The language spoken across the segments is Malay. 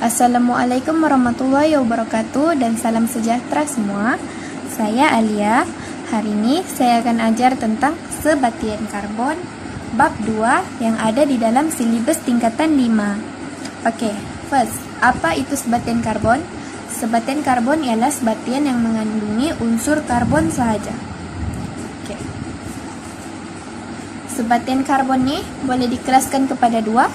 Assalamualaikum warahmatullahi wabarakatuh dan salam sejahtera semua. Saya Alia. Hari ini saya akan ajar tentang sebatian karbon bab 2 yang ada di dalam silibus tingkatan 5. Oke, first, apa itu sebatian karbon? Sebatian karbon ialah sebatian yang mengandungi unsur karbon sahaja. Oke. Sebatian karbon ini boleh dikelaskan kepada dua.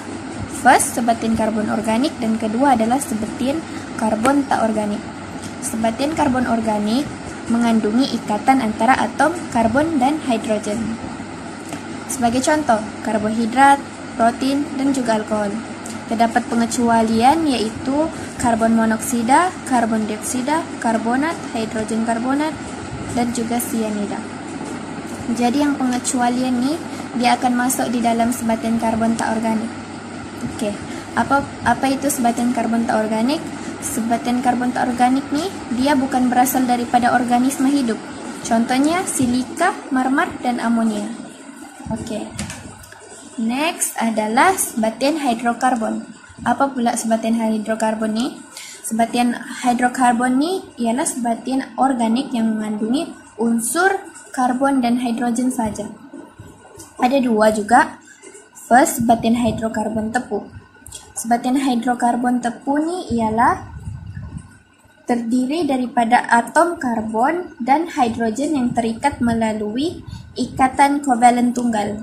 First, sebatian karbon organik, dan kedua adalah sebatian karbon tak organik. Sebatian karbon organik mengandungi ikatan antara atom karbon dan hidrogen. Sebagai contoh, karbohidrat, protein, dan juga alkohol. Terdapat pengecualian yaitu karbon monoksida, karbon dioksida, karbonat, hidrogen karbonat, dan juga sianida. Jadi yang pengecualian ini dia akan masuk di dalam sebatian karbon tak organik. Oke, apa itu sebatian karbon tak organik? Sebatian karbon tak organik nih, dia bukan berasal daripada organisme hidup. Contohnya silika, marmer, dan amonia. Oke. Next adalah sebatian hidrokarbon. Apa pula sebatian hidrokarbon nih? Sebatian hidrokarbon nih ialah sebatian organik yang mengandungi unsur karbon dan hidrogen saja. Ada dua juga. First, sebatian hidrokarbon tepu. Sebatian hidrokarbon tepu ini ialah terdiri daripada atom karbon dan hidrogen yang terikat melalui ikatan kovalen tunggal.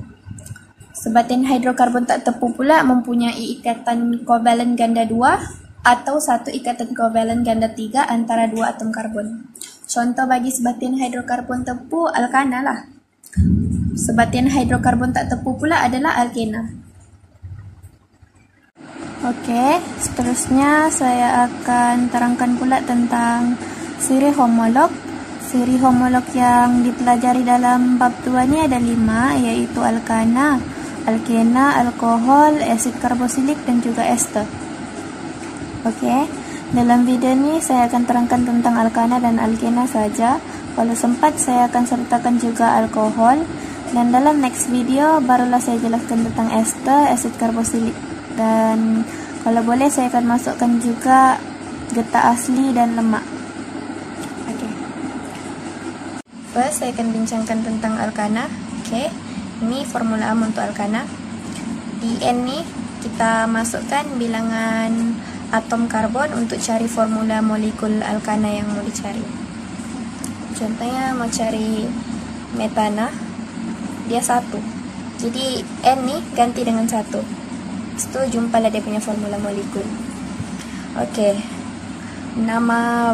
Sebatian hidrokarbon tak tepu pula mempunyai ikatan kovalen ganda 2 atau satu ikatan kovalen ganda 3 antara dua atom karbon. Contoh bagi sebatian hidrokarbon tepu alkana lah. Sebatian hidrokarbon tak tepu pula adalah alkena. Oke, seterusnya saya akan terangkan pula tentang siri homolog. Siri homolog yang dipelajari dalam bab 2 ini ada 5, yaitu alkana, alkena, alkohol, asid karboksilik, dan juga ester. Oke, dalam video ini saya akan terangkan tentang alkana dan alkena saja. Kalau sempat saya akan sertakan juga alkohol. Dan dalam next video barulah saya jelaskan tentang ester, asid karboksilik, dan kalau boleh saya akan masukkan juga getah asli dan lemak. Oke. First saya akan bincangkan tentang alkana. Oke. Ini formula untuk alkana. Di N nih kita masukkan bilangan atom karbon untuk cari formula molekul alkana yang mau dicari. Contohnya mau cari metana. Dia 1, jadi N nih ganti dengan 1. Itu jumpalah dia punya formula molekul. Oke, nama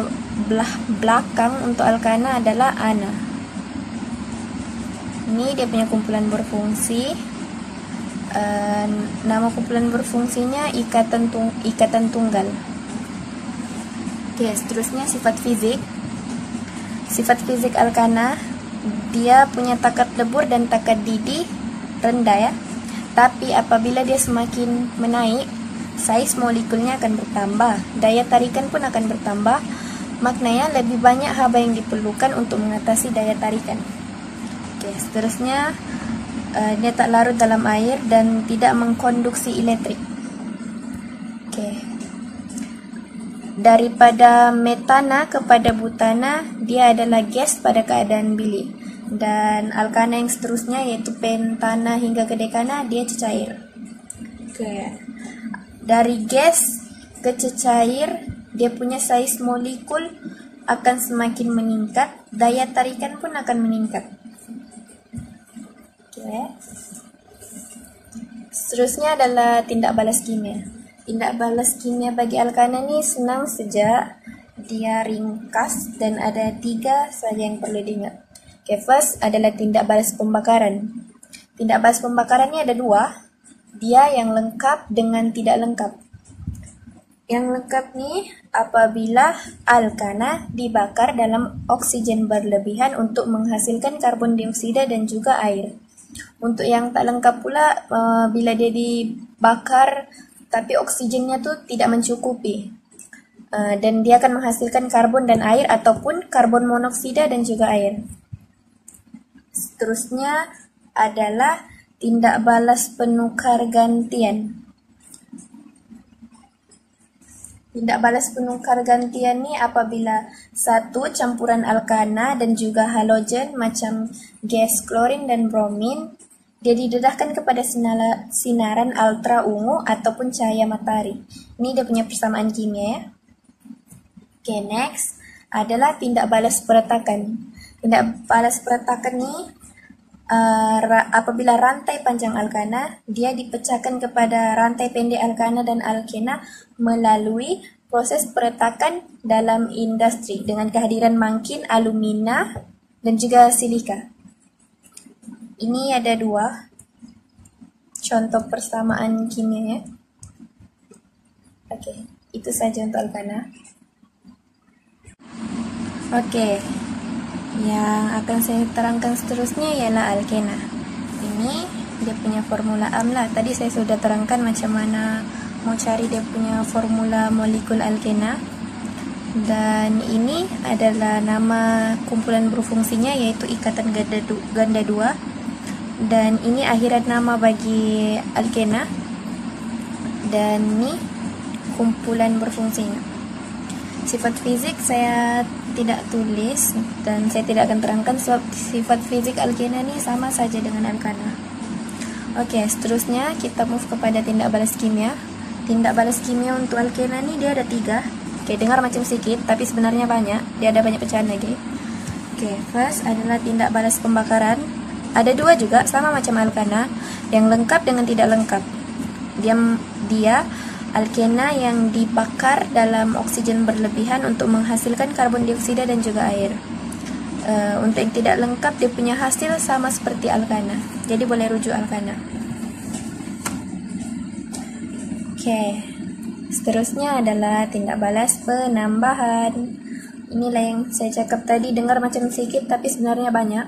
belakang untuk alkana adalah ana. Ini dia punya kumpulan berfungsi. Nama kumpulan berfungsinya ikatan tunggal. Oke, seterusnya sifat fizik. Sifat fizik alkana, dia punya takat lebur dan takat didih rendah ya. Tapi apabila dia semakin menaik, saiz molekulnya akan bertambah, daya tarikan pun akan bertambah. Maknanya lebih banyak haba yang diperlukan untuk mengatasi daya tarikan. Oke, seterusnya dia tak larut dalam air dan tidak mengkonduksi elektrik. Oke. Daripada metana kepada butana, dia adalah gas pada keadaan bilik. Dan alkana yang seterusnya yaitu pentana hingga ke dekana, dia cecair. Oke. Dari gas ke cecair, dia punya saiz molekul akan semakin meningkat, daya tarikan pun akan meningkat. Oke. Seterusnya adalah tindak balas kimia. Tindak balas kimia bagi alkana ini senang saja, dia ringkas dan ada 3 saja yang perlu diingat. Okay, first adalah tindak balas pembakaran. Tindak balas pembakaran ini ada 2, dia yang lengkap dengan tidak lengkap. Yang lengkap nih apabila alkana dibakar dalam oksigen berlebihan untuk menghasilkan karbon dioksida dan juga air. Untuk yang tak lengkap pula, bila dia dibakar tapi oksigennya tuh tidak mencukupi, dan dia akan menghasilkan karbon dan air ataupun karbon monoksida dan juga air. Seterusnya adalah tindak balas penukar gantian. Tindak balas penukar gantian ni apabila satu campuran alkana dan juga halogen macam gas klorin dan bromin dia didedahkan kepada sinaran ultra ungu ataupun cahaya matahari. Ini dia punya persamaan kimia ya. Okay, next adalah tindak balas peretakan. Tindak balas peretakan ni apabila rantai panjang alkana dia dipecahkan kepada rantai pendek alkana dan alkena melalui proses peretakan dalam industri dengan kehadiran mangkin, alumina dan juga silika. Ini ada dua contoh persamaan kimia ya. Okey, itu saja untuk alkana. Okey. Yang akan saya terangkan seterusnya ialah alkena. Ini dia punya formula lah. Tadi saya sudah terangkan macam mana mau cari dia punya formula molekul alkena. Dan ini adalah nama kumpulan berfungsinya iaitu ikatan ganda 2. Dan ini akhirat nama bagi alkena. Dan ini kumpulan berfungsinya. Sifat fizik saya tidak tulis dan saya tidak akan terangkan sebab sifat fizik alkena ni sama saja dengan alkana. Okey, seterusnya kita move kepada tindak balas kimia. Tindak balas kimia untuk alkena ni dia ada 3. Okey, dengar macam sikit tapi sebenarnya banyak. Dia ada banyak pecahan lagi. Okey, first adalah tindak balas pembakaran. Ada 2 juga sama macam alkana, yang lengkap dengan tidak lengkap. Dia alkena yang dibakar dalam oksigen berlebihan untuk menghasilkan karbon dioksida dan juga air. Untuk yang tidak lengkap dia punya hasil sama seperti alkana. Jadi boleh rujuk alkana. Okey. Seterusnya adalah tindak balas penambahan. Inilah yang saya cakap tadi, dengar macam sikit tapi sebenarnya banyak.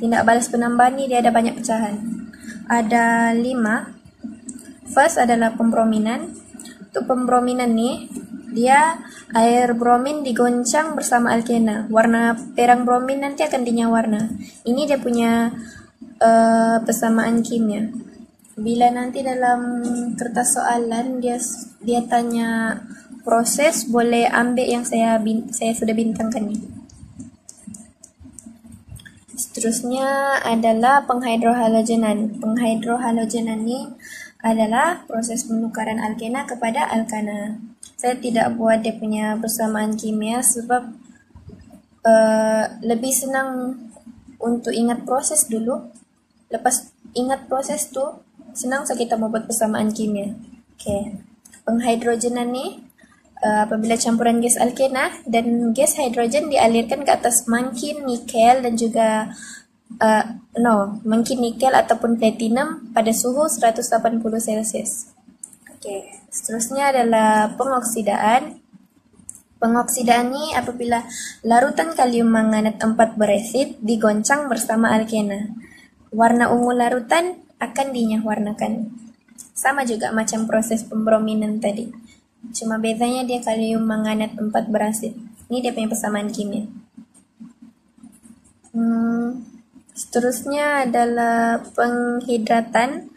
Tindak balas penambahan ni dia ada banyak pecahan. Ada 5. First adalah pembrominan. Untuk pembrominan ni, dia air bromin digoncang bersama alkena. Warna perang bromin nanti akan dinyawarna. Ini dia punya persamaan kimia. Bila nanti dalam kertas soalan dia tanya proses, boleh ambil yang saya sudah bintangkan ni. Seterusnya adalah penghidrohalogenan. Penghidrohalogenan ni adalah proses penukaran alkena kepada alkana. Saya tidak buat dia punya persamaan kimia sebab lebih senang untuk ingat proses dulu. Lepas ingat proses tu, senang saja kita membuat persamaan kimia. Okay. Penghidrogenan ni apabila campuran gas alkena dan gas hidrogen dialirkan ke atas mangkin nikel dan juga mungkin nikel ataupun platinum pada suhu 180 Celsius. Okey, seterusnya adalah pengoksidaan. Pengoksidaan ni apabila larutan kalium manganat 4 beresid digoncang bersama alkena. Warna ungu larutan akan dinyahwarnakan. Sama juga macam proses pembrominan tadi. Cuma bedanya dia kalium manganat 4 berasid. Ini dia punya persamaan kimia. Seterusnya adalah penghidratan.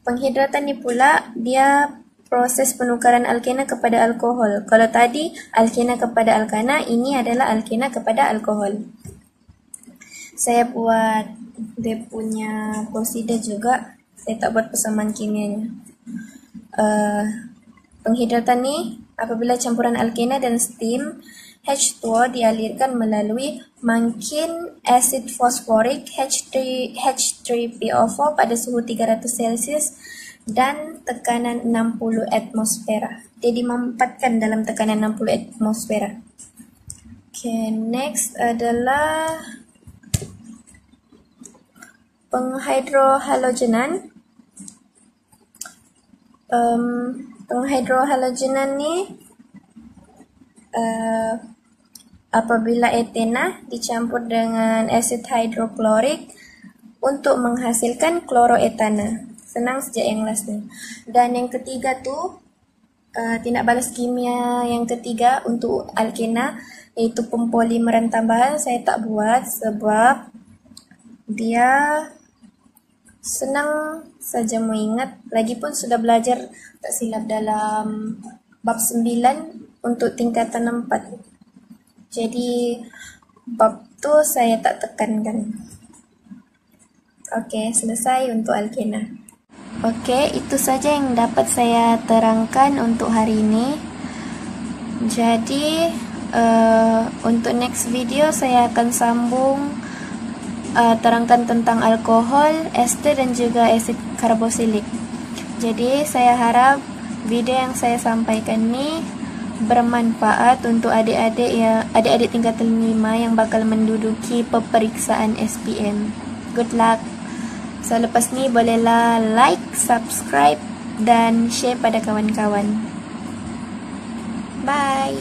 Penghidratan ni pula dia proses penukaran alkena kepada alkohol. Kalau tadi alkena kepada alkana, ini adalah alkena kepada alkohol. Saya buat dia punya prosedur juga. Saya tak buat persamaan kimianya. Penghidratan ni apabila campuran alkena dan steam H2O dialirkan melalui mangkin asid fosforik H3PO4 pada suhu 300 Celsius dan tekanan 60 atmosfera. Dia dimampatkan dalam tekanan 60 atmosfera. Okay, next adalah penghidrohalogenan. Penghidrohalogenan ni apabila etena dicampur dengan asid hidroklorik untuk menghasilkan kloroetana. Senang saja yang last ni. Dan yang ketiga tu tindak balas kimia yang ketiga untuk alkena iaitu pempolimeran tambahan saya tak buat sebab dia senang saja mengingat, lagipun sudah belajar tak silap dalam bab 9 untuk tingkatan 4. Jadi bab tu saya tak tekankan. Oke, selesai untuk alkena. Oke, itu saja yang dapat saya terangkan untuk hari ini. Jadi untuk next video saya akan sambung terangkan tentang alkohol, ester dan juga asid karboksilik. Jadi saya harap video yang saya sampaikan ini bermanfaat untuk adik-adik tingkatan 5 yang bakal menduduki peperiksaan SPM. Good luck. So lepas ni bolehlah like, subscribe dan share pada kawan-kawan. Bye.